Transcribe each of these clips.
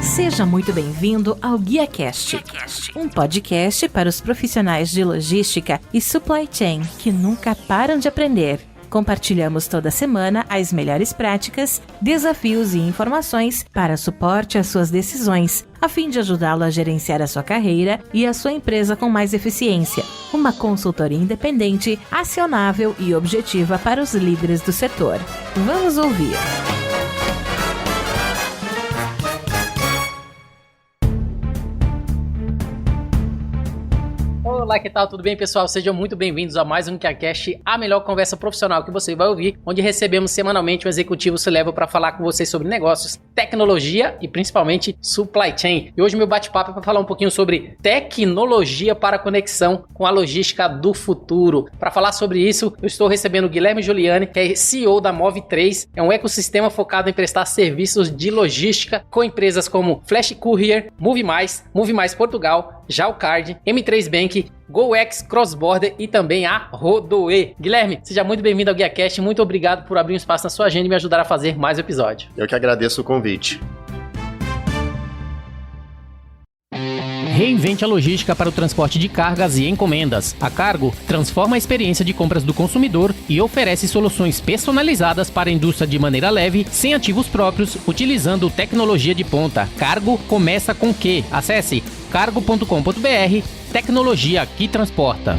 Seja muito bem-vindo ao GuiaCast, um podcast para os profissionais de logística e supply chain que nunca param de aprender. Compartilhamos toda semana as melhores práticas, desafios e informações para suporte às suas decisões, a fim de ajudá-lo a gerenciar a sua carreira e a sua empresa com mais eficiência. Uma consultoria independente, acionável e objetiva para os líderes do setor. Vamos ouvir! Olá, que tal? Tudo bem, pessoal? Sejam muito bem-vindos a mais um GuiaCast, a melhor conversa profissional que você vai ouvir, onde recebemos semanalmente um executivo C-Level para falar com vocês sobre negócios, tecnologia e principalmente supply chain. E hoje meu bate-papo é para falar um pouquinho sobre tecnologia para conexão com a logística do futuro. Para falar sobre isso, eu estou recebendo o Guilherme Giuliani, que é CEO da Move3, é um ecossistema focado em prestar serviços de logística com empresas como Flash Courier, Move Mais Portugal, Jalcard, M3 Bank, GoEx, Crossborder e também a Rodoe. Guilherme, seja muito bem-vindo ao GuiaCast. Muito obrigado por abrir um espaço na sua agenda e me ajudar a fazer mais um episódio. Eu que agradeço o convite. Reinvente a logística para o transporte de cargas e encomendas. A Cargo transforma a experiência de compras do consumidor e oferece soluções personalizadas para a indústria de maneira leve, sem ativos próprios, utilizando tecnologia de ponta. Cargo começa com Q. Acesse cargo.com.br, tecnologia que transporta.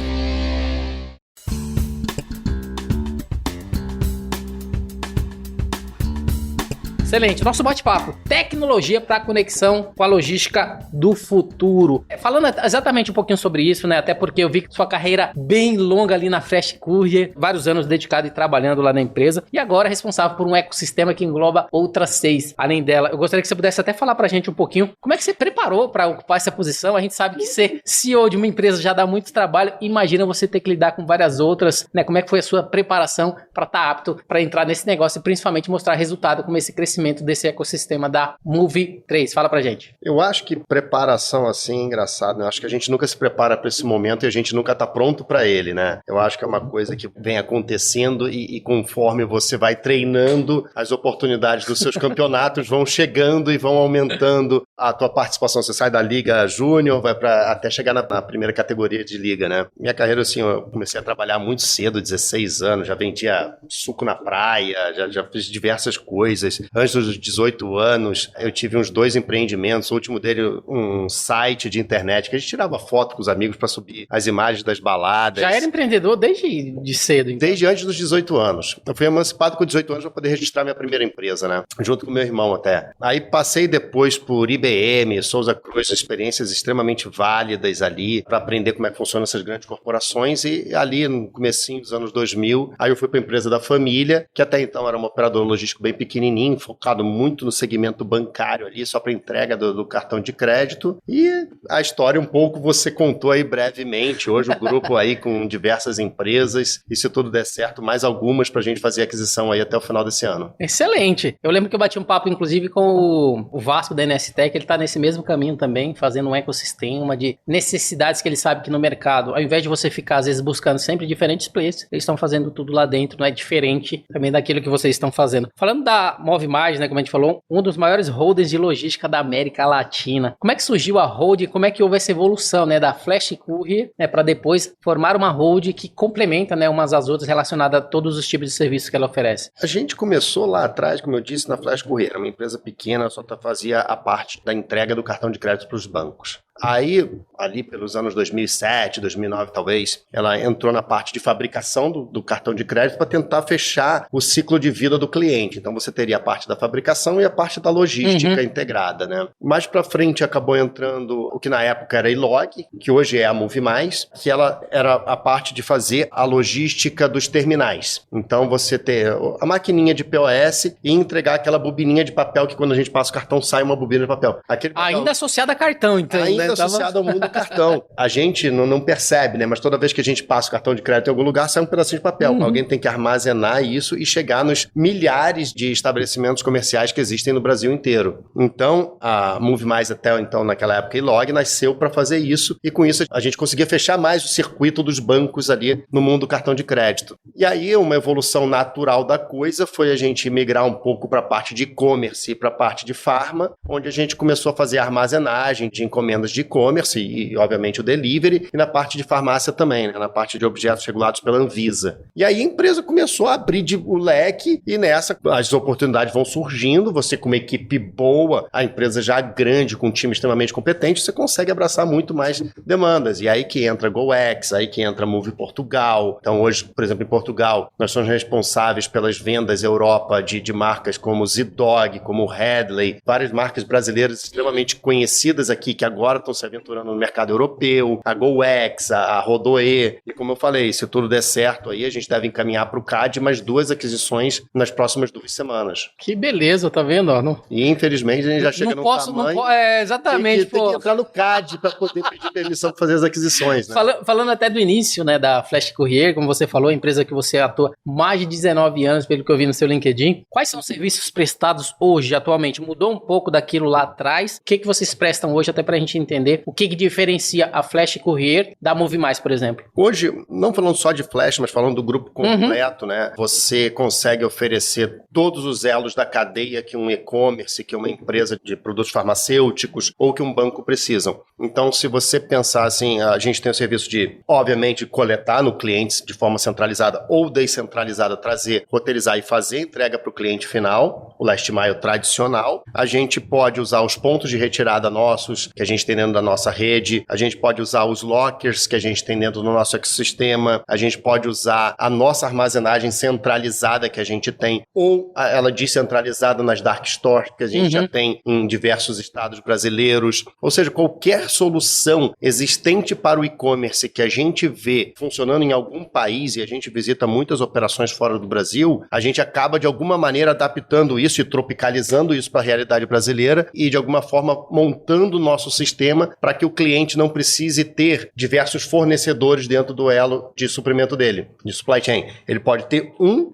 Excelente, nosso bate-papo, tecnologia para conexão com a logística do futuro. Falando exatamente um pouquinho sobre isso, né? Até porque eu vi sua carreira bem longa ali na Flash Courier, vários anos dedicado e trabalhando lá na empresa, e agora responsável por um ecossistema que engloba outras 6. Além dela, eu gostaria que você pudesse até falar pra gente um pouquinho como é que você preparou para ocupar essa posição. A gente sabe que ser CEO de uma empresa já dá muito trabalho, imagina você ter que lidar com várias outras, né? Como é que foi a sua preparação para estar apto para entrar nesse negócio e principalmente mostrar resultado como esse crescimento desse ecossistema da Move3. Fala pra gente. Eu acho que preparação assim é engraçado, né? Eu acho que a gente nunca se prepara para esse momento e a gente nunca tá pronto para ele, né? Eu acho que é uma coisa que vem acontecendo e conforme você vai treinando, as oportunidades dos seus campeonatos vão chegando e vão aumentando a tua participação. Você sai da Liga Júnior, vai para até chegar na primeira categoria de Liga, né? Minha carreira, assim, eu comecei a trabalhar muito cedo, 16 anos, já vendia suco na praia, já fiz diversas coisas. Antes dos 18 anos, eu tive uns 2 empreendimentos, o último dele um site de internet, que a gente tirava foto com os amigos para subir as imagens das baladas. Já era empreendedor desde cedo, então? Desde antes dos 18 anos. Eu fui emancipado com 18 anos para poder registrar minha primeira empresa, né? Junto com meu irmão até. Aí passei depois por IBM, Souza Cruz, experiências extremamente válidas ali para aprender como é que funcionam essas grandes corporações e ali no comecinho dos anos 2000, aí eu fui para a empresa da família, que até então era um operador logístico bem pequenininho, focado muito no segmento bancário ali, só para entrega do cartão de crédito. E a história um pouco você contou aí brevemente. Hoje o grupo aí com diversas empresas, e se tudo der certo, mais algumas para a gente fazer aquisição aí até o final desse ano. Excelente! Eu lembro que eu bati um papo, inclusive, com o Vasco da NSTech, ele está nesse mesmo caminho também, fazendo um ecossistema de necessidades que ele sabe que no mercado, ao invés de você ficar, às vezes, buscando sempre diferentes players, eles estão fazendo tudo lá dentro, não é diferente também daquilo que vocês estão fazendo. Falando da Move Mais, né, como a gente falou, um dos maiores holders de logística da América Latina. Como é que surgiu a hold e como é que houve essa evolução, né, da Flash Courier, né, para depois formar uma hold que complementa, né, umas às outras relacionada a todos os tipos de serviços que ela oferece? A gente começou lá atrás, como eu disse, na Flash Courier, uma empresa pequena, só fazia a parte da entrega do cartão de crédito para os bancos. Aí, ali pelos anos 2007, 2009 talvez, ela entrou na parte de fabricação do cartão de crédito para tentar fechar o ciclo de vida do cliente. Então você teria a parte da fabricação e a parte da logística integrada, né? Mais para frente acabou entrando o que na época era a Ilog, que hoje é a Move Mais, que ela era a parte de fazer a logística dos terminais. Então você ter a maquininha de POS e entregar aquela bobininha de papel que quando a gente passa o cartão sai uma bobina de papel. Aquele papel... Ainda associada a cartão, então, né? muito associado ao mundo do cartão. A gente não percebe, né? Mas toda vez que a gente passa o cartão de crédito em algum lugar, sai um pedacinho de papel. Alguém tem que armazenar isso e chegar nos milhares de estabelecimentos comerciais que existem no Brasil inteiro. Então, a Move Mais até então, naquela época, Ilog, nasceu para fazer isso, e com isso a gente conseguia fechar mais o circuito dos bancos ali no mundo do cartão de crédito. E aí, uma evolução natural da coisa foi a gente migrar um pouco para a parte de e-commerce e para a parte de farma, onde a gente começou a fazer armazenagem de encomendas de e-commerce e, obviamente, o delivery, e na parte de farmácia também, né? Na parte de objetos regulados pela Anvisa. E aí a empresa começou a abrir o leque, e nessa as oportunidades vão surgindo, você com uma equipe boa, a empresa já grande, com um time extremamente competente, você consegue abraçar muito mais demandas. E aí que entra GoEx, aí que entra Move Portugal. Então hoje, por exemplo, em Portugal, nós somos responsáveis pelas vendas Europa de marcas como Zidog, como Headley, várias marcas brasileiras extremamente conhecidas aqui, que agora estão se aventurando no mercado europeu, a GoEx, a Rodoe, e como eu falei, se tudo der certo aí, a gente deve encaminhar para o CAD mais 2 aquisições nas próximas 2 semanas. Que beleza, tá vendo? E infelizmente a gente já chega no tamanho... Exatamente. Tem que entrar no CAD para poder pedir permissão para fazer as aquisições, né? Falando até do início, né, da Flash Courier, como você falou, a empresa que você atua mais de 19 anos, pelo que eu vi no seu LinkedIn. Quais são os serviços prestados hoje, atualmente? Mudou um pouco daquilo lá atrás? O que vocês prestam hoje, até pra gente entender o que diferencia a Flash Courier da Move Mais, por exemplo? Hoje, não falando só de Flash, mas falando do grupo completo, né? Você consegue oferecer todos os elos da cadeia que um e-commerce, que uma empresa de produtos farmacêuticos ou que um banco precisam. Então, se você pensar assim, a gente tem o serviço de, obviamente, coletar no cliente de forma centralizada ou descentralizada, trazer, roteirizar e fazer entrega para o cliente final, o last mile tradicional. A gente pode usar os pontos de retirada nossos, que a gente tem dentro da nossa rede. A gente pode usar os lockers que a gente tem dentro do nosso ecossistema. A gente pode usar a nossa armazenagem centralizada que a gente tem, ou ela descentralizada nas dark stores que a gente já tem em diversos estados brasileiros. Ou seja, qualquer solução existente para o e-commerce que a gente vê funcionando em algum país, e a gente visita muitas operações fora do Brasil, a gente acaba de alguma maneira adaptando isso e tropicalizando isso para a realidade brasileira e de alguma forma montando o nosso sistema para que o cliente não precise ter diversos fornecedores dentro do elo de suprimento dele, de supply chain. Ele pode ter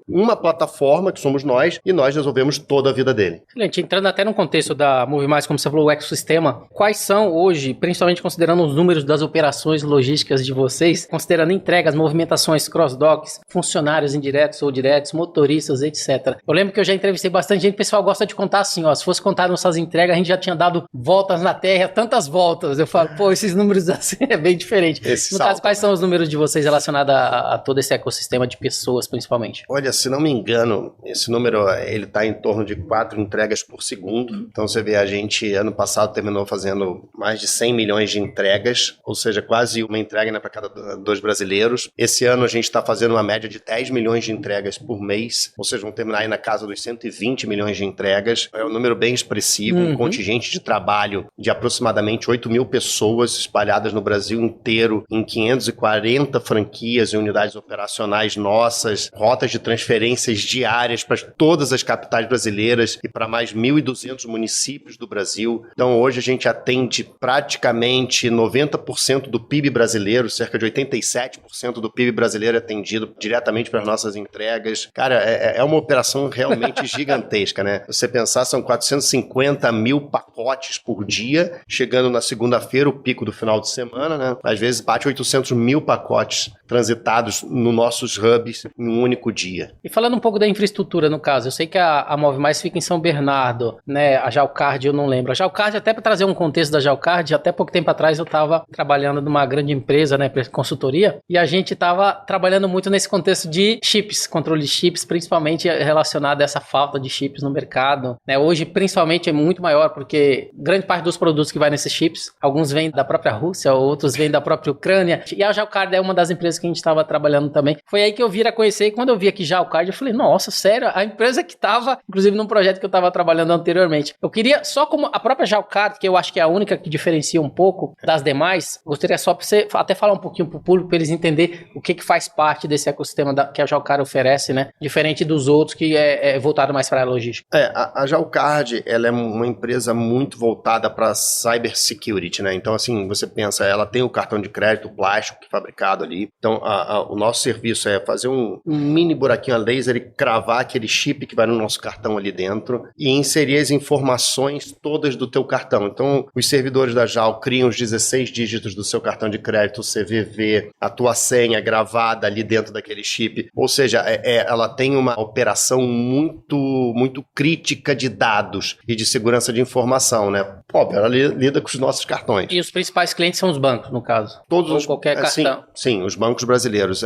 uma plataforma, que somos nós, e nós resolvemos toda a vida dele. Excelente. Entrando até no contexto da Move Mais, como você falou, o ecossistema, quais são hoje, principalmente considerando os números das operações logísticas de vocês, considerando entregas, movimentações, cross-docks, funcionários indiretos ou diretos, motoristas, etc. Eu lembro que eu já entrevistei bastante gente, o pessoal gosta de contar assim, ó, se fosse contar nossas entregas, a gente já tinha dado voltas na Terra, tantas voltas. Eu falo, pô, esses números assim é bem diferente. No caso, quais são os números de vocês relacionados a todo esse ecossistema de pessoas, principalmente? Olha, se não me engano, esse número, ele tá em torno de 4 entregas por segundo. Então você vê, a gente, ano passado, terminou fazendo mais de 100 milhões de entregas, ou seja, quase uma entrega, né, para cada 2 brasileiros. Esse ano a gente está fazendo uma média de 10 milhões de entregas por mês, ou seja, vão terminar aí na casa dos 120 milhões de entregas. É um número bem expressivo, um contingente de trabalho de aproximadamente 8 mil pessoas espalhadas no Brasil inteiro, em 540 franquias e unidades operacionais nossas, rotas de transferências diárias para todas as capitais brasileiras e para mais 1.200 municípios do Brasil. Então hoje a gente atende praticamente 90% do PIB brasileiro, cerca de 87% do PIB brasileiro é atendido diretamente para as nossas entregas. Cara, é uma operação realmente gigantesca, né? Você pensar, são 450 mil pacotes por dia, chegando na segunda-feira, o pico do final de semana, né? Às vezes bate 800 mil pacotes transitados nos nossos hubs em um único dia. E falando um pouco da infraestrutura, no caso, eu sei que a Move Mais fica em São Bernardo, né? A Jalcard eu não lembro. A Jalcard, até para trazer um contexto da Jalcard, até pouco tempo atrás eu estava trabalhando numa grande empresa, né, consultoria, e a gente estava trabalhando muito nesse contexto de chips, controle de chips, principalmente relacionado a essa falta de chips no mercado, né? Hoje, principalmente, é muito maior, porque grande parte dos produtos que vai nesses chips, alguns vêm da própria Rússia, outros vêm da própria Ucrânia, e a Jalcard é uma das empresas que a gente estava trabalhando também. Foi aí que eu vi a conhecer, e quando eu vi aqui Jalcard, eu falei, nossa, sério, a empresa que estava, inclusive num projeto que eu estava trabalhando anteriormente. Eu queria, só como a própria Jalcard, que eu acho que é a única que diferencia um pouco das demais, gostaria só para você até falar um pouquinho pro público, para eles entenderem o que faz parte desse ecossistema que a Jalcard oferece, né? Diferente dos outros, que é voltado mais para a logística. A Jalcard, ela é uma empresa muito voltada para cybersecurity security, né? Então, assim, você pensa, ela tem o cartão de crédito plástico que é fabricado ali. Então, o nosso serviço é fazer um mini buraquinho a laser e cravar aquele chip que vai no nosso cartão ali dentro e inserir as informações todas do teu cartão. Então, os servidores da JAL criam os 16 dígitos do seu cartão de crédito, o CVV, a tua senha gravada ali dentro daquele chip. Ou seja, ela tem uma operação muito crítica de dados e de segurança de informação, né? Óbvio, ela lida com os nossos cartões. E os principais clientes são os bancos, no caso? Todos ou qualquer cartão? Sim, os bancos brasileiros.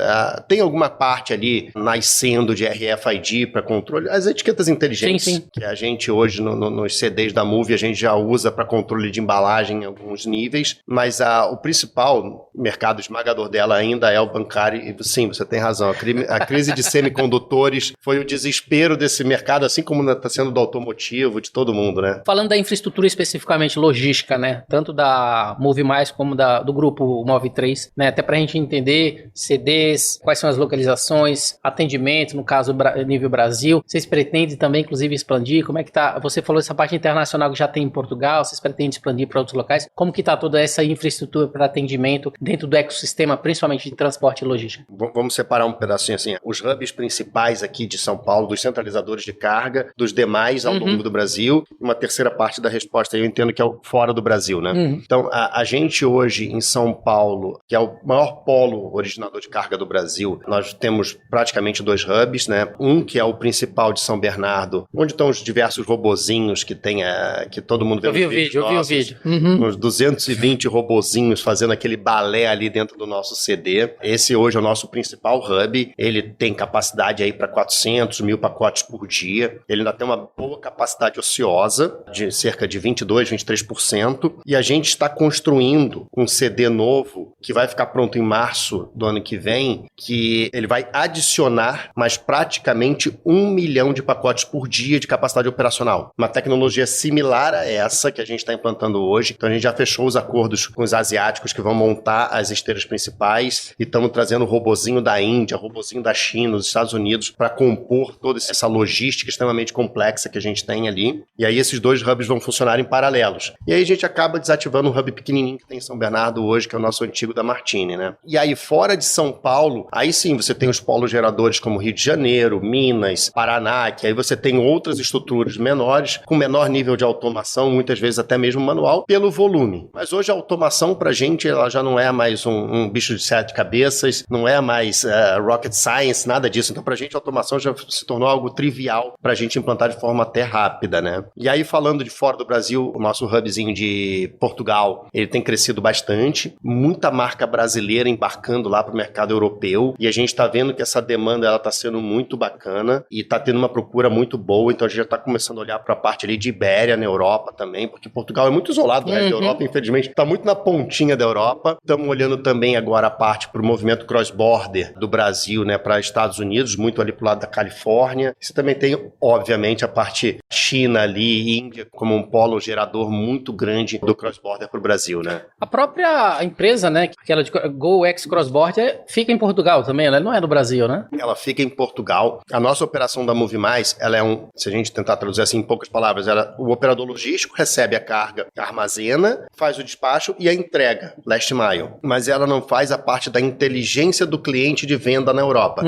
Tem alguma parte ali nascendo de RFID para controle, as etiquetas inteligentes, sim. que a gente hoje nos CDs da Move a gente já usa para controle de embalagem em alguns níveis, mas o principal mercado esmagador dela ainda é o bancário, e sim, você tem razão, a crise de semicondutores foi o desespero desse mercado, assim como está sendo do automotivo, de todo mundo, né? Falando da infraestrutura especificamente logística, né? Tanto da Move Mais como do grupo Move3, né? Até pra gente entender CDs, quais são as localizações, atendimento, no caso nível Brasil. Vocês pretendem também, inclusive, expandir? Como é que tá? Você falou essa parte internacional que já tem em Portugal, vocês pretendem expandir para outros locais? Como que tá toda essa infraestrutura para atendimento dentro do ecossistema, principalmente de transporte e logística? Vamos separar um pedacinho assim. Os hubs principais aqui de São Paulo, dos centralizadores de carga, dos demais ao longo do Brasil, uma terceira parte da resposta eu entendo que é o fora do Brasil, né? Então, a gente hoje em São Paulo, que é o maior polo originador de carga do Brasil, nós temos praticamente 2 hubs, né? Um que é o principal de São Bernardo, onde estão os diversos robozinhos que tem, que todo mundo vê nos vídeos. Eu vi o vídeo. Uns 220 robozinhos fazendo aquele balé ali dentro do nosso CD. Esse hoje é o nosso principal hub. Ele tem capacidade aí para 400 mil pacotes por dia. Ele ainda tem uma boa capacidade ociosa, de cerca de 22, 23%. E a gente está construindo um CD novo que vai ficar pronto em março do ano que vem, que ele vai adicionar mais praticamente 1 milhão de pacotes por dia de capacidade operacional. Uma tecnologia similar a essa que a gente está implantando hoje. Então a gente já fechou os acordos com os asiáticos que vão montar as esteiras principais e estamos trazendo o robozinho da Índia, robozinho da China, dos Estados Unidos para compor toda essa logística extremamente complexa que a gente tem ali. E aí esses 2 hubs vão funcionar em paralelos. E aí a gente acaba desativando um hub pequenininho que tem em São Bernardo hoje, que é o nosso antigo da Martini, né? E aí fora de São Paulo, aí sim você tem os polos geradores como Rio de Janeiro, Minas, Paraná, que aí você tem outras estruturas menores, com menor nível de automação, muitas vezes até mesmo manual, pelo volume. Mas hoje a automação pra gente, ela já não é mais um bicho de 7 cabeças, não é mais rocket science, nada disso. Então pra gente a automação já se tornou algo trivial pra gente implantar de forma até rápida, né? E aí falando de fora do Brasil, o nosso hubzinho de Portugal, ele tem crescido bastante, muita marca brasileira embarcando lá pro mercado europeu, e a gente tá vendo que essa demanda, ela tá sendo muito bacana, e tá tendo uma procura muito boa, então a gente já tá começando a olhar pra parte ali de Ibéria na Europa também, porque Portugal é muito isolado do resto da Europa, infelizmente, tá muito na pontinha da Europa. Estamos olhando também agora a parte pro movimento cross-border do Brasil, né, para Estados Unidos, muito ali pro lado da Califórnia. Você também tem, obviamente, a parte China ali e Índia como um polo gerador muito grande do cross-border pro Brasil, né? A própria empresa, né, aquela de GoX Cross-Border, fica em Portugal também, ela não é no Brasil, né? Ela fica em Portugal. A nossa operação da Move Mais, ela é se a gente tentar traduzir assim em poucas palavras, o operador logístico recebe a carga, armazena, faz o despacho e a entrega, last mile. Mas ela não faz a parte da inteligência do cliente de venda na Europa.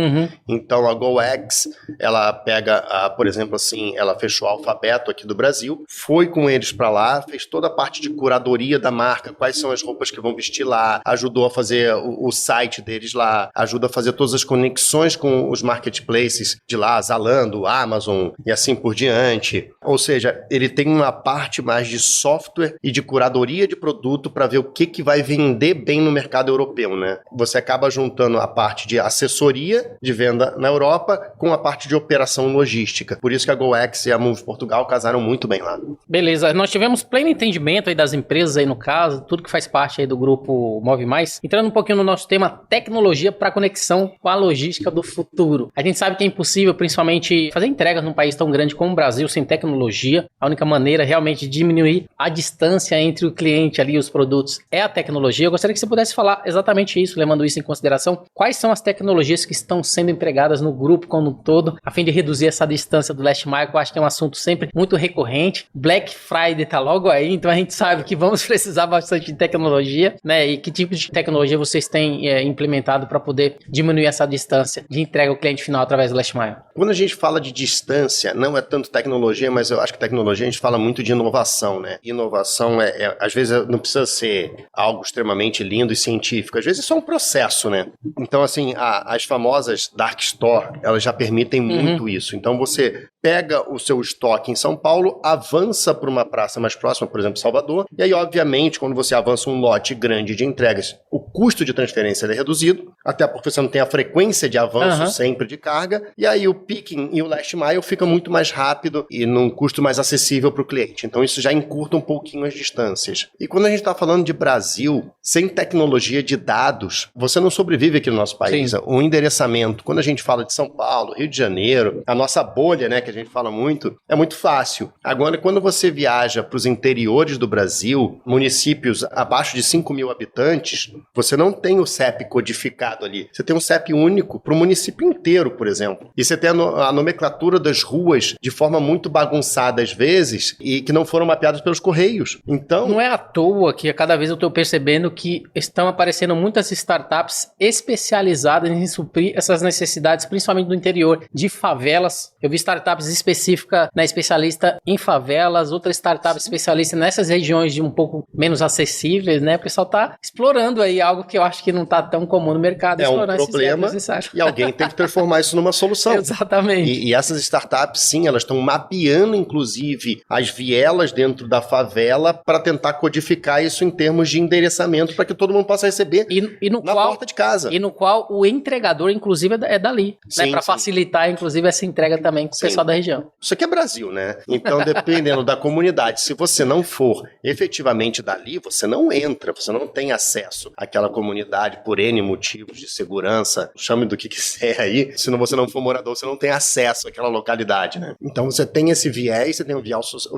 Então a GoX, ela pega, por exemplo assim, ela fechou o Alfabeto aqui do Brasil, foi com eles para lá, fez toda a parte de curadoria da marca, quais são as roupas que vão vestir lá, ajudou a fazer o site deles lá, ajuda a fazer todas as conexões com os marketplaces de lá, Zalando, Amazon e assim por diante. Ou seja, ele tem uma parte mais de software e de curadoria de produto para ver o que vai vender bem no mercado europeu, né? Você acaba juntando a parte de assessoria de venda na Europa com a parte de operação logística. Por isso que a GoX e a Move Portugal casaram muito bem lá. Beleza, nós tivemos pleno entendimento aí das empresas aí no caso, tudo que faz parte aí do grupo Move Mais. Entrando um pouquinho no nosso tema, tecnologia para conexão com a logística do futuro. A gente sabe que é impossível, principalmente, fazer entregas num país tão grande como o Brasil sem tecnologia tecnologia. A única maneira realmente de diminuir a distância entre o cliente ali e os produtos é a tecnologia. Eu gostaria que você pudesse falar exatamente isso, levando isso em consideração. Quais são as tecnologias que estão sendo empregadas no grupo como um todo, a fim de reduzir essa distância do last mile, que eu acho que é um assunto sempre muito recorrente. Black Friday tá logo aí, então a gente sabe que vamos precisar bastante de tecnologia, né? E que tipo de tecnologia vocês têm implementado para poder diminuir essa distância de entrega ao cliente final através do last mile? Quando a gente fala de distância, não é tanto tecnologia, mas eu acho que tecnologia a gente fala muito de inovação, né? Inovação às vezes não precisa ser algo extremamente lindo e científico, às vezes é só um processo, né? Então, assim, as famosas Dark Store, elas já permitem muito isso. Então, você pega o seu estoque em São Paulo, avança para uma praça mais próxima, por exemplo, Salvador, e aí, obviamente, quando você avança um lote grande de entregas, o custo de transferência é reduzido, até porque você não tem a frequência de avanço sempre de carga, e aí o picking e o last mile fica muito mais rápido e num custo mais acessível para o cliente. Então, isso já encurta um pouquinho as distâncias. E quando a gente está falando de Brasil, sem tecnologia de dados, você não sobrevive aqui no nosso país. Sim. O endereçamento, quando a gente fala de São Paulo, Rio de Janeiro, a nossa bolha, né, que a gente fala muito, é muito fácil. Agora, quando você viaja para os interiores do Brasil, municípios abaixo de 5 mil habitantes, você não tem o CEP codificado ali. Você tem um CEP único para o município inteiro, por exemplo. E você tem a nomenclatura das ruas de forma muito bagunçada às vezes e que não foram mapeadas pelos Correios. Então... Não é à toa que cada vez eu estou percebendo que estão aparecendo muitas startups especializadas em suprir essas necessidades, principalmente no interior de favelas. Eu vi startups específicas, né, especialista em favelas, outras startups especialistas nessas regiões de um pouco menos acessíveis, né? O pessoal está explorando aí algo que eu acho que não está tão comum no mercado. É um problema e alguém tem que transformar isso numa solução. Exatamente. E essas startups, sim, elas estão mapeando, inclusive, as vielas dentro da favela para tentar codificar isso em termos de endereçamento para que todo mundo possa receber na porta de casa. E no qual o entregador, inclusive, é dali, né? Para facilitar, inclusive, essa entrega também com o pessoal da região. Isso aqui é Brasil, né? Então, dependendo da comunidade, se você não for efetivamente dali, você não entra, você não tem acesso àquela comunidade por N motivos de segurança, chame do que quiser aí, se você não for morador, você não tem acesso àquela localidade, né? Então, você tem esse viés, você tem o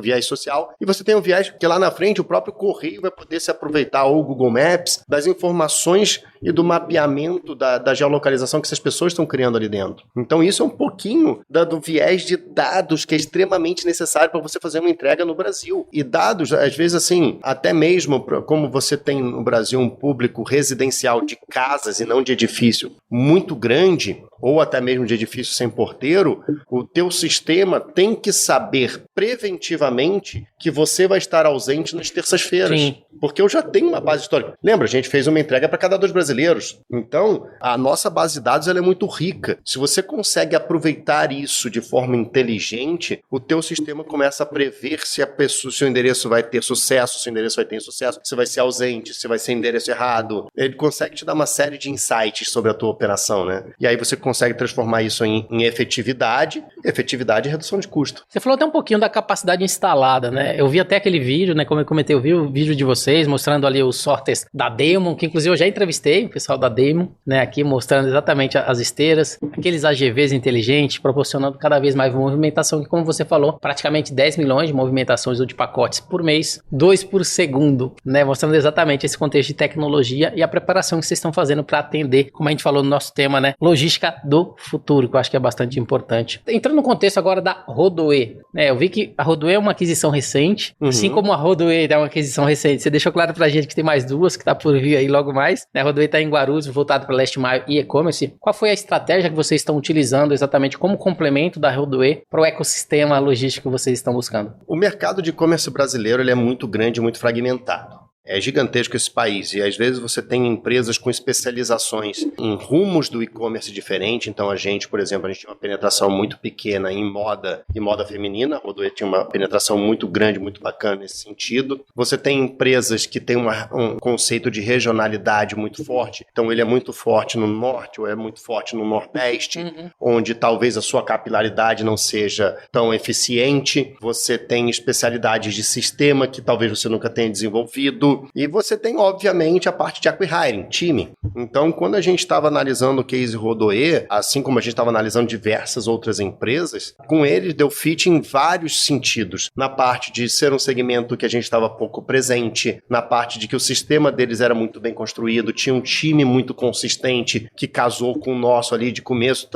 viés social, e você tem o viés que lá na frente o próprio Correio vai poder se aproveitar, ou o Google Maps, das informações e do mapeamento da geolocalização que essas pessoas estão criando ali dentro. Então, isso é um pouquinho do viés de dados que é extremamente necessário para você fazer uma entrega no Brasil. E dados, às vezes, assim, até mesmo como você tem no Brasil um público residencial de casas e não de edifício muito grande, ou até mesmo de edifício sem porteiro, o teu sistema tem que saber preventivamente que você vai estar ausente nas terças-feiras. Sim. Porque eu já tenho uma base histórica. Lembra, a gente fez uma entrega para cada 2 brasileiros. Então, a nossa base de dados ela é muito rica. Se você consegue aproveitar isso de forma inteligente, o teu sistema começa a prever se o seu endereço vai ter sucesso, se o endereço vai ter insucesso, se vai ser ausente, se vai ser endereço errado. Ele consegue te dar uma série de insights sobre a tua operação, né? E aí você consegue transformar isso em efetividade e redução de custo. Você falou até um pouquinho da capacidade instalada, né? Eu vi até aquele vídeo, né? Como eu comentei, eu vi o vídeo de vocês mostrando ali os sorters da Demon, que inclusive eu já entrevistei o pessoal da Demon, né? Aqui mostrando exatamente as esteiras, aqueles AGVs inteligentes, proporcionando cada vez mais movimentação, que como você falou, praticamente 10 milhões de movimentações ou de pacotes por mês, 2 por segundo, né? Mostrando exatamente esse contexto de tecnologia e a preparação que vocês estão fazendo para atender, como a gente falou no nosso tema, né? Logística do futuro, que eu acho que é bastante importante. Entrando no contexto agora da Rodoe, né? Eu vi que a Rodoe é uma aquisição recente, assim como a Rodoe é uma aquisição recente. Você deixou claro pra gente que tem mais 2 que tá por vir aí logo mais, né? A Rodoe tá em Guarulhos, voltado para Last Mile e e-commerce. Qual foi a estratégia que vocês estão utilizando exatamente como complemento da Rodoe para o ecossistema logístico que vocês estão buscando? O mercado de e-commerce brasileiro ele é muito grande, muito fragmentado. É gigantesco esse país e às vezes você tem empresas com especializações em rumos do e-commerce diferente. Então a gente, por exemplo, a gente tinha uma penetração muito pequena em moda e moda feminina. A Rodoe tinha uma penetração muito grande, muito bacana nesse sentido. Você tem empresas que têm um conceito de regionalidade muito forte. Então ele é muito forte no norte ou é muito forte no nordeste, onde talvez a sua capilaridade não seja tão eficiente. Você tem especialidades de sistema que talvez você nunca tenha desenvolvido. tudo. E você tem, obviamente, a parte de acqui-hiring, time. Então, quando a gente estava analisando o case Rodoe, assim como a gente estava analisando diversas outras empresas, com eles deu fit em vários sentidos. Na parte de ser um segmento que a gente estava pouco presente, na parte de que o sistema deles era muito bem construído, tinha um time muito consistente que casou com o nosso ali de começo.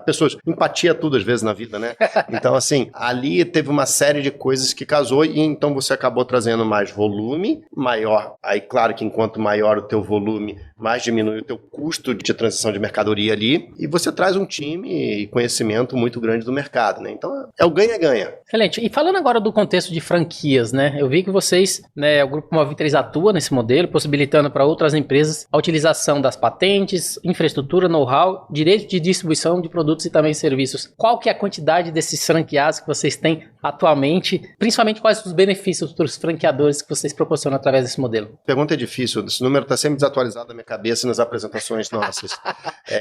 Pessoas, empatia tudo às vezes na vida, né? Então, assim, ali teve uma série de coisas que casou e então você acabou trazendo mais volume, maior. Aí, claro que enquanto maior o teu volume, mais diminui o teu custo de transição de mercadoria ali e você traz um time e conhecimento muito grande do mercado, né? Então, é o ganha-ganha. Excelente. E falando agora do contexto de franquias, né? Eu vi que vocês, né, o Grupo Movi3 atua nesse modelo, possibilitando para outras empresas a utilização das patentes, infraestrutura, know-how, direito de distribuição de produtos e também serviços. Qual que é a quantidade desses franqueados que vocês têm atualmente? Principalmente quais os benefícios para os franqueadores que vocês proporcionam através desse modelo? A pergunta é difícil. Esse número está sempre desatualizado na minha cabeça nas apresentações nossas.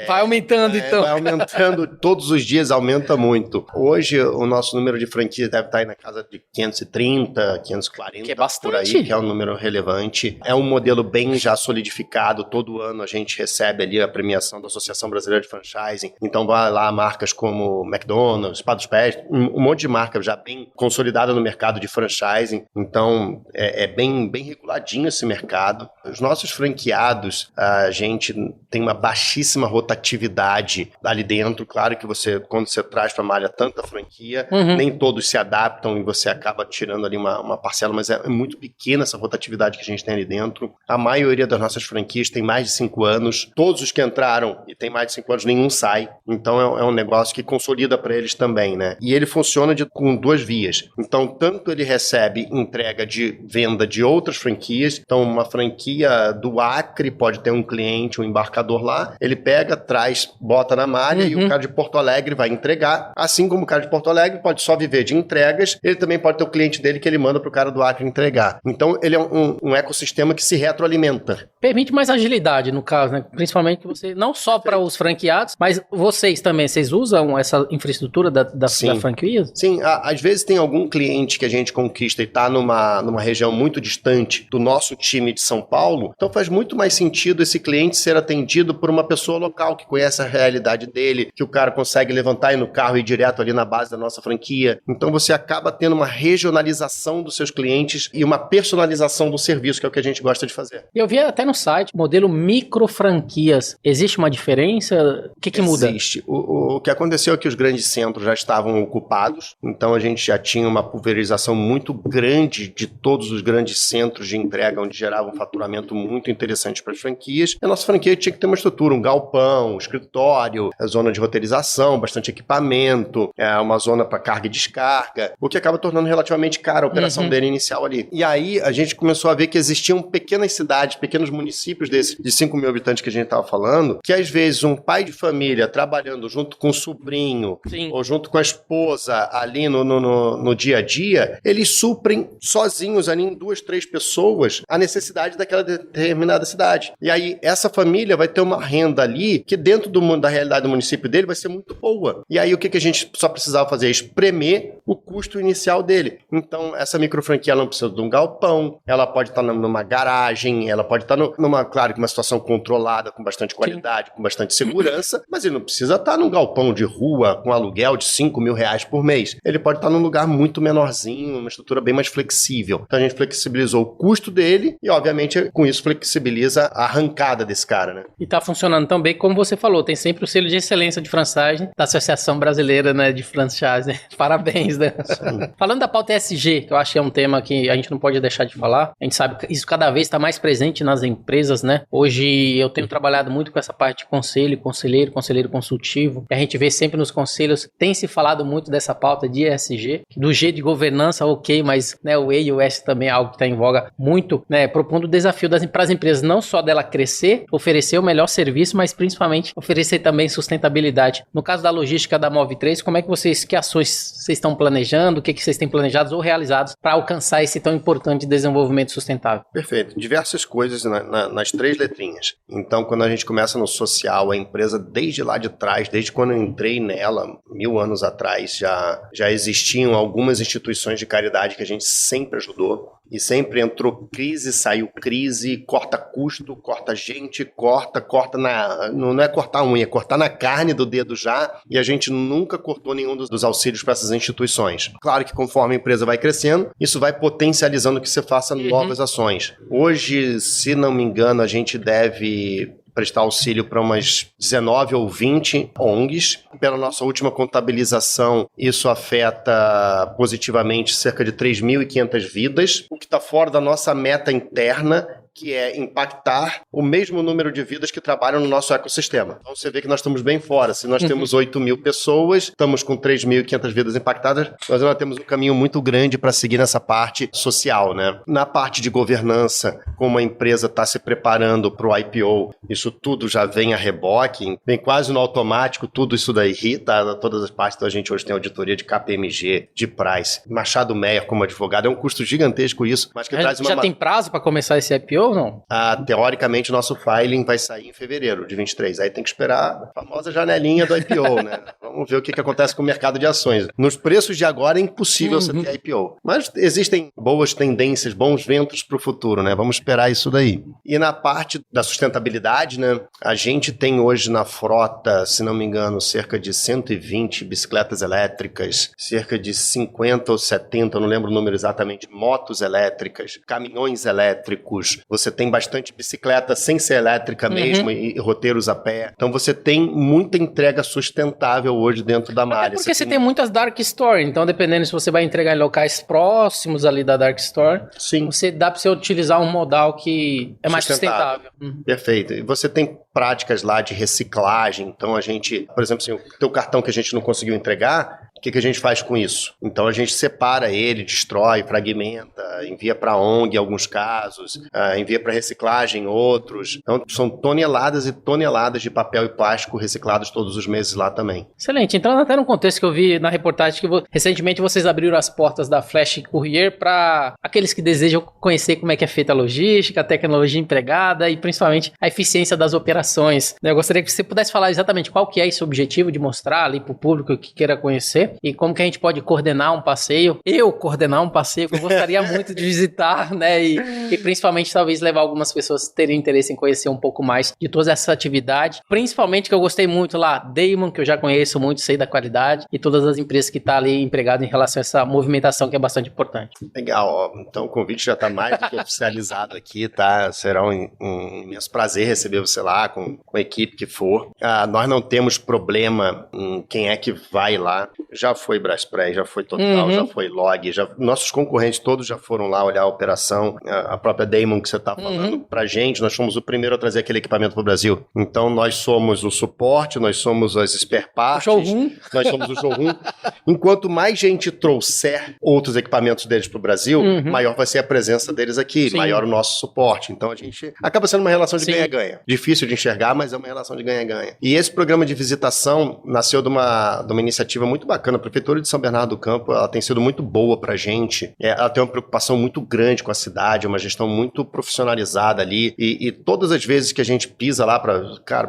Vai aumentando, então. Vai aumentando. Todos os dias aumenta muito. Hoje, o nosso número de franquias deve estar aí na casa de 530, 540. Que é bastante. Por aí, que é um número relevante. É um modelo bem já solidificado. Todo ano a gente recebe ali a premiação da Associação Brasileira de Franchising. Então, vai lá marcas como McDonald's, Spa dos Pés, um monte de marcas já bem consolidada no mercado de franchising. Então, é bem reguladinho esse mercado. Os nossos franqueados, a gente tem uma baixíssima rotatividade ali dentro. Claro que quando você traz para a malha tanta franquia, nem todos se adaptam e você acaba tirando ali uma parcela, mas é muito pequena essa rotatividade que a gente tem ali dentro. A maioria das nossas franquias tem mais de 5 anos. Todos os que entraram e tem mais de 5 anos, nenhum sai. Então é um negócio que consolida para eles também, né? E ele funciona com 2 vias. Então, tanto ele recebe entrega de venda de outras franquias. Então, uma franquia do Acre pode ter um cliente, um embarcador lá, ele pega, traz, bota na malha e o cara de Porto Alegre vai entregar. Assim como o cara de Porto Alegre pode só viver de entregas, ele também pode ter o cliente dele que ele manda pro cara do Acre entregar. Então, ele é um ecossistema que se retroalimenta. Permite mais agilidade, no caso, né? Principalmente que você, não só para os franqueados, mas vocês também, vocês usam essa infraestrutura da franquia? Sim, às vezes tem algum cliente que a gente conquista e está numa região muito distante do nosso time de São Paulo, então faz muito mais sentido esse cliente ser atendido por uma pessoa local que conhece a realidade dele, que o cara consegue levantar e ir no carro e ir direto ali na base da nossa franquia. Então você acaba tendo uma regionalização dos seus clientes e uma personalização do serviço, que é o que a gente gosta de fazer. Eu vi até no site, modelo micro franquias. Existe uma diferença? O que muda? Existe. O que aconteceu é que os grandes centros já estavam ocupados, então a gente já tinha uma pulverização muito grande de todos os grandes centros de entrega, onde gerava um faturamento muito interessante para as franquias. E a nossa franquia tinha que ter uma estrutura, um galpão, um escritório, a zona de roteirização, bastante equipamento, uma zona para carga e descarga, o que acaba tornando relativamente cara a operação dele inicial ali. E aí a gente começou a ver que existiam pequenas cidades, pequenos municípios desses de 5 mil habitantes que a gente estava falando, que às vezes um pai de família trabalhando junto com o sobrinho, ou junto com a esposa ali no dia a dia, eles suprem sozinhos ali em 2, 3 pessoas a necessidade daquela determinada cidade. E aí essa família vai ter uma renda ali que dentro da realidade do município dele vai ser muito boa. E aí o que a gente só precisava fazer? Espremer o custo inicial dele. Então essa microfranquia não precisa de um galpão, ela pode estar numa garagem, ela pode estar claro, que uma situação controlada, com bastante qualidade, com bastante segurança, mas ele não precisa estar num galpão de rua com aluguel de 5 mil reais por mês. Ele pode estar num lugar muito menorzinho, uma estrutura bem mais flexível. Então a gente flexibilizou o custo dele e, obviamente, com isso flexibiliza a arrancada desse cara, né? E tá funcionando tão bem como você falou, tem sempre o selo de excelência de franchising da Associação Brasileira, né, de Franchising. Parabéns, né? Falando da pauta ESG, que eu acho que é um tema que a gente não pode deixar de falar, a gente sabe que isso cada vez está mais presente nas empresas, né? Hoje eu tenho trabalhado muito com essa parte de conselheiro consultivo, que a gente vê sempre nos conselhos, tem se falado muito dessa pauta de ESG, do G de governança, ok, mas né, o E e o S também é algo que está em voga muito, né, propondo o desafio para as empresas, não só dela crescer, oferecer o melhor serviço, mas principalmente oferecer também sustentabilidade. No caso da logística da Movi3, como é que ações vocês estão planejando, o que vocês têm planejados ou realizados para alcançar esse tão importante desenvolvimento sustentável? Perfeito. Diversas coisas nas 3 letrinhas. Então, quando a gente começa no social, a empresa desde lá de trás, desde quando eu entrei nela, 1000 anos atrás, já existiam algumas instituições de caridade que a gente sempre ajudou. E sempre entrou crise, saiu crise, corta custo, corta gente, corta não é cortar unha, é cortar na carne do dedo já, e a gente nunca cortou nenhum dos auxílios para essas instituições. Claro que conforme a empresa vai crescendo, isso vai potencializando que você faça novas ações. Hoje, se não me engano, a gente deve prestar auxílio para umas 19 ou 20 ONGs. Pela nossa última contabilização, isso afeta positivamente cerca de 3.500 vidas, o que está fora da nossa meta interna, que é impactar o mesmo número de vidas que trabalham no nosso ecossistema. Então você vê que nós estamos bem fora. Se nós temos 8.000 pessoas, estamos com 3.500 vidas impactadas, nós ainda temos um caminho muito grande para seguir nessa parte social, né? Na parte de governança, como a empresa está se preparando para o IPO, isso tudo já vem a reboque, vem quase no automático, tudo isso daí, tá? Todas as partes, então a gente hoje tem auditoria de KPMG, de Price, Machado Meyer como advogado, é um custo gigantesco isso, mas que traz uma... Já tem prazo para começar esse IPO? Ou não? Teoricamente, o nosso filing vai sair em fevereiro de 23. Aí tem que esperar a famosa janelinha do IPO, né? Vamos ver o que acontece com o mercado de ações. Nos preços de agora é impossível você ter IPO. Mas existem boas tendências, bons ventos para o futuro, né? Vamos esperar isso daí. E na parte da sustentabilidade, né? A gente tem hoje na frota, se não me engano, cerca de 120 bicicletas elétricas, cerca de 50 ou 70, não lembro o número exatamente, motos elétricas, caminhões elétricos. Você tem bastante bicicleta sem ser elétrica mesmo e roteiros a pé. Então você tem muita entrega sustentável hoje dentro da malha. Porque você tem muitas dark store, então dependendo se você vai entregar em locais próximos ali da dark store, sim, dá para você utilizar um modal que é mais sustentável. Perfeito. E você tem práticas lá de reciclagem. Então a gente, por exemplo, assim, o teu cartão que a gente não conseguiu entregar, o que a gente faz com isso? Então a gente separa ele, destrói, fragmenta, envia para ONG em alguns casos, envia para reciclagem em outros. Então são toneladas e toneladas de papel e plástico reciclados todos os meses lá também. Excelente. Entrando até no contexto que eu vi na reportagem que recentemente vocês abriram as portas da Flash Courier para aqueles que desejam conhecer como é que é feita a logística, a tecnologia empregada e principalmente a eficiência das operações. Eu gostaria que você pudesse falar exatamente qual que é esse objetivo de mostrar ali para o público que queira conhecer e como que a gente pode coordenar um passeio. Coordenar um passeio que eu gostaria muito de visitar, né? E principalmente talvez levar algumas pessoas a terem interesse em conhecer um pouco mais de toda essa atividade. Principalmente que eu gostei muito lá, Damon, que eu já conheço muito, sei da qualidade, e todas as empresas que estão ali empregadas em relação a essa movimentação que é bastante importante. Legal, ó. Então o convite já está mais do que oficializado aqui, tá? Será um imenso prazer receber você lá com a equipe que for. Nós não temos problema em quem é que vai lá. Já foi Braspress, já foi Total, já foi Log, nossos concorrentes todos já foram lá olhar a operação, a própria Damon que você está falando pra gente, nós fomos o primeiro a trazer aquele equipamento pro Brasil. Então nós somos o suporte, nós somos as spare parts, nós somos o showroom. Enquanto mais gente trouxer outros equipamentos deles pro Brasil, maior vai ser a presença deles aqui, maior o nosso suporte. Então a gente acaba sendo uma relação de ganha-ganha. Difícil de enxergar, mas é uma relação de ganha-ganha. E esse programa de visitação nasceu de uma iniciativa muito bacana. A Prefeitura de São Bernardo do Campo, ela tem sido muito boa pra gente. Ela tem uma preocupação muito grande com a cidade, uma gestão muito profissionalizada ali. E todas as vezes que a gente pisa lá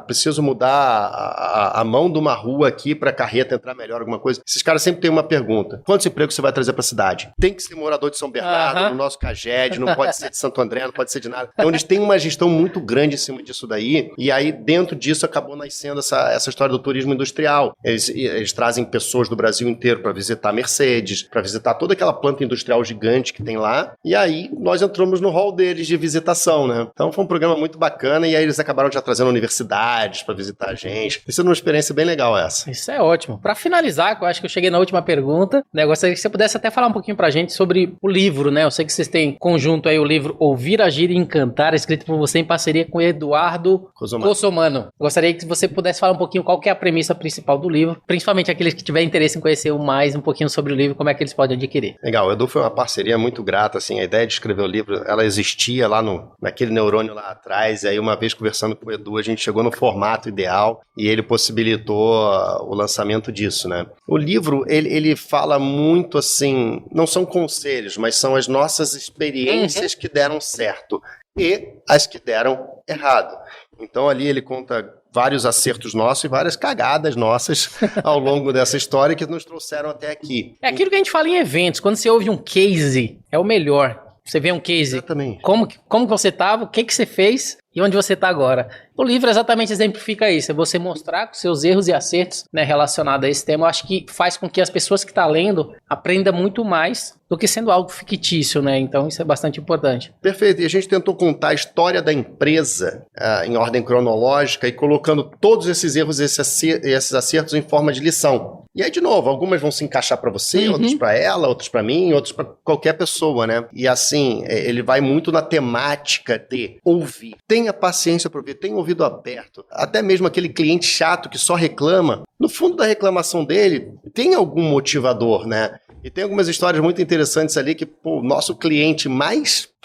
preciso mudar a mão de uma rua aqui pra carreta entrar melhor, alguma coisa. Esses caras sempre têm uma pergunta. Quantos empregos você vai trazer pra cidade? Tem que ser morador de São Bernardo, no nosso CAGED, não pode ser de Santo André, não pode ser de nada. Então eles têm uma gestão muito grande em cima disso daí. E aí dentro disso acabou nascendo essa história do turismo industrial. Eles trazem pessoas do Brasil inteiro para visitar Mercedes, para visitar toda aquela planta industrial gigante que tem lá, e aí nós entramos no hall deles de visitação, né? Então foi um programa muito bacana, e aí eles acabaram já trazendo universidades para visitar a gente. Isso é uma experiência bem legal essa. Isso é ótimo. Para finalizar, eu acho que eu cheguei na última pergunta, né? Eu gostaria que você pudesse até falar um pouquinho pra gente sobre o livro, né? Eu sei que vocês têm conjunto aí o livro Ouvir, Agir e Encantar, escrito por você em parceria com Eduardo Cossomano. Gostaria que você pudesse falar um pouquinho qual que é a premissa principal do livro, principalmente aqueles que tiverem interesse em conhecer mais um pouquinho sobre o livro, como é que eles podem adquirir. Legal, o Edu foi uma parceria muito grata, assim, a ideia de escrever o livro, ela existia lá naquele neurônio lá atrás, e aí uma vez conversando com o Edu, a gente chegou no formato ideal e ele possibilitou o lançamento disso, né? O livro, ele fala muito assim, não são conselhos, mas são as nossas experiências que deram certo e as que deram errado. Então ali ele conta vários acertos nossos e várias cagadas nossas ao longo dessa história que nos trouxeram até aqui. É aquilo que a gente fala em eventos, quando você ouve um case, é o melhor. Você vê um case. Exatamente. Como que você estava, o que você fez e onde você está agora. O livro exatamente exemplifica isso, é você mostrar os seus erros e acertos, né, relacionados a esse tema. Eu acho que faz com que as pessoas que estão lendo aprendam muito mais do que sendo algo fictício, né? Então isso é bastante importante. Perfeito, e a gente tentou contar a história da empresa em ordem cronológica e colocando todos esses erros e esses acertos em forma de lição. E aí, de novo, algumas vão se encaixar para você, outras para ela, outras para mim, outras para qualquer pessoa, né? E assim, ele vai muito na temática de ouvir. Tenha paciência para ouvir, tenha ouvido aberto. Até mesmo aquele cliente chato que só reclama, no fundo da reclamação dele, tem algum motivador, né? E tem algumas histórias muito interessantes ali que, pô, o nosso cliente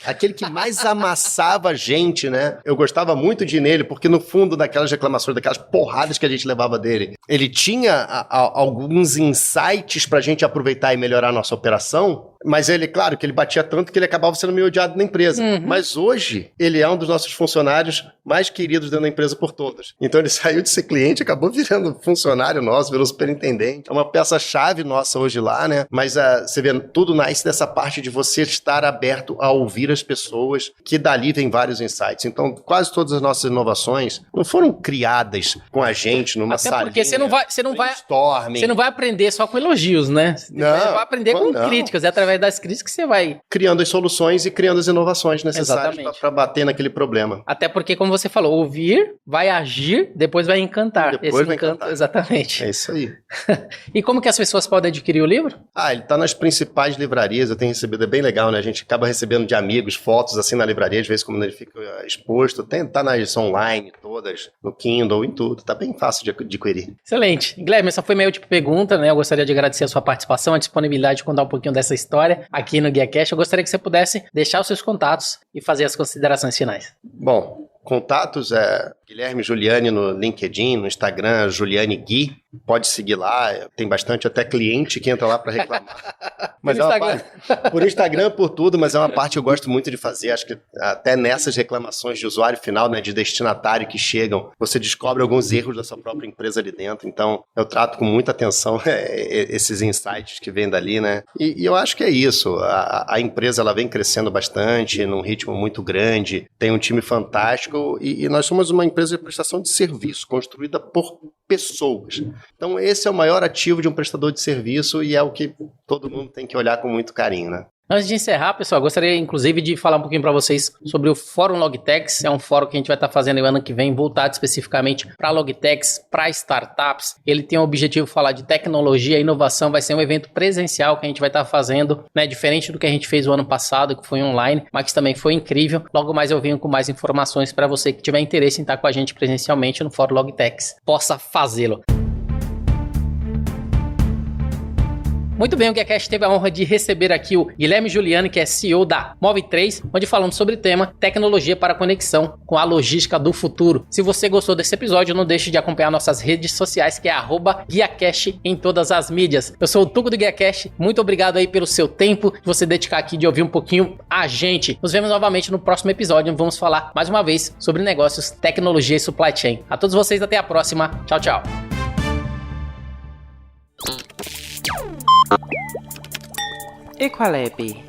aquele que mais amassava a gente, né? Eu gostava muito de ir nele, porque no fundo daquelas reclamações, daquelas porradas que a gente levava dele, ele tinha alguns insights pra gente aproveitar e melhorar a nossa operação, mas ele, claro, que ele batia tanto que ele acabava sendo meio odiado na empresa. Mas hoje, ele é um dos nossos funcionários mais queridos dentro da empresa por todos. Então ele saiu de ser cliente, acabou virando funcionário nosso, virou superintendente. É uma peça-chave nossa hoje lá, né? Mas você vê, tudo nasce dessa parte de você estar aberto a ouvir as pessoas, que dali vem vários insights. Então, quase todas as nossas inovações não foram criadas com a gente numa salinha. Até porque você não vai aprender só com elogios, né? Você vai aprender com críticas. É através das críticas que você vai criando as soluções e criando as inovações necessárias para bater naquele problema. Até porque, como você falou, ouvir, vai agir, depois vai encantar. Depois vai encantar. Exatamente. É isso aí. E como que as pessoas podem adquirir o livro? Ele tá nas principais livrarias, eu tenho recebido, é bem legal, né? A gente acaba recebendo de amigos fotos assim na livraria, às vezes como ele fica exposto, tá nas online todas, no Kindle, em tudo, tá bem fácil de adquirir. Excelente. Guilherme, essa foi minha última pergunta, né? Eu gostaria de agradecer a sua participação, a disponibilidade de contar um pouquinho dessa história aqui no GuiaCast. Eu gostaria que você pudesse deixar os seus contatos e fazer as considerações finais. Bom, contatos é Guilherme Giuliani no LinkedIn, no Instagram, Giuliani Gui. Pode seguir lá, tem bastante até cliente que entra lá para reclamar. Mas por Instagram, por tudo, mas é uma parte que eu gosto muito de fazer. Acho que até nessas reclamações de usuário final, né, de destinatário que chegam, você descobre alguns erros da sua própria empresa ali dentro. Então, eu trato com muita atenção esses insights que vêm dali, né? E eu acho que é isso. A empresa ela vem crescendo bastante, num ritmo muito grande, tem um time fantástico e nós somos uma empresa de prestação de serviço, construída por pessoas. Então esse é o maior ativo de um prestador de serviço e é o que todo mundo tem que olhar com muito carinho, né? Antes de encerrar, pessoal, gostaria inclusive de falar um pouquinho para vocês sobre o Fórum Logitechs. É um fórum que a gente vai estar fazendo no ano que vem, voltado especificamente para Logitechs, para startups. Ele tem o objetivo de falar de tecnologia e inovação. Vai ser um evento presencial que a gente vai estar fazendo, né? Diferente do que a gente fez o ano passado, que foi online, mas que também foi incrível. Logo mais eu venho com mais informações para você que tiver interesse em estar com a gente presencialmente no Fórum Logitechs. Possa fazê-lo. Muito bem, o GuiaCast teve a honra de receber aqui o Guilherme Giuliani, que é CEO da Move3, onde falamos sobre o tema tecnologia para conexão com a logística do futuro. Se você gostou desse episódio, não deixe de acompanhar nossas redes sociais, que é @GuiaCast em todas as mídias. Eu sou o Tuco do GuiaCast, muito obrigado aí pelo seu tempo, de você dedicar aqui, de ouvir um pouquinho a gente. Nos vemos novamente no próximo episódio, onde vamos falar mais uma vez sobre negócios, tecnologia e supply chain. A todos vocês, até a próxima. Tchau, tchau. Equalab.